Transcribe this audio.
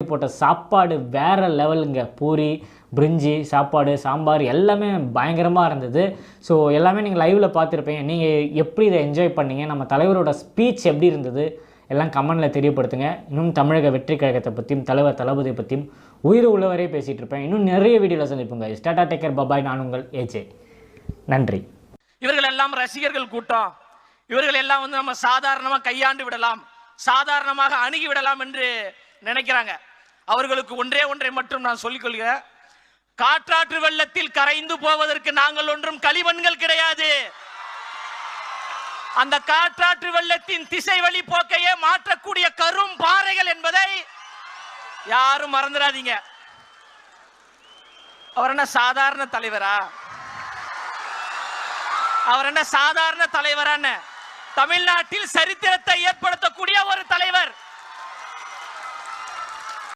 போட்ட சாப்பாடு வேறு லெவலுங்க. பூரி, பிரிஞ்சி, சாப்பாடு, சாம்பார் எல்லாமே பயங்கரமாக இருந்தது. ஸோ எல்லாமே நீங்கள் லைவில் பார்த்துருப்பீங்க. நீங்கள் எப்படி இதை என்ஜாய் பண்ணீங்க, நம்ம தலைவரோட ஸ்பீச் எப்படி இருந்தது எல்லாம் கமெண்டில் தெரியப்படுத்துங்க. இன்னும் தமிழக வெற்றி கழகத்தை பற்றியும் தலைவர் தளபதியை பற்றியும் உயிர் உள்ளவரே பேசிகிட்டு இருப்பேன். இன்னும் நிறைய வீடியோவில் சந்திப்போங்க. Tata, take care, bye bye. நான் உங்கள் ஏஜே. நன்றி. இவர்கள் எல்லாம் ரசிகர்கள் கூட்டம். இவர்கள் எல்லாம் நம்ம சாதாரணமாக கையாண்டு விடலாம், சாதாரணமாக அணுகி விடலாம் என்று நினைக்கிறாங்க. அவர்களுக்கு ஒன்றை மட்டும் நான் சொல்லிக்கொள்கிறேன். காற்றாற்று வெள்ளத்தில் கரைந்து போவதற்கு நாங்கள் ஒன்றும் களிமண்கள் கிடையாது. அந்த காற்றாற்று வெள்ளத்தின் திசை வழி போக்கையே மாற்றக்கூடிய கரும் பாறைகள் என்பதை யாரும் மறந்துடாதீங்க. அவர் என்ன சாதாரண தலைவரா? அவர் என்ன சாதாரண தலைவரான தமிழ்நாட்டில் சரித்திரத்தை ஏற்படுத்தக்கூடிய ஒரு தலைவர்.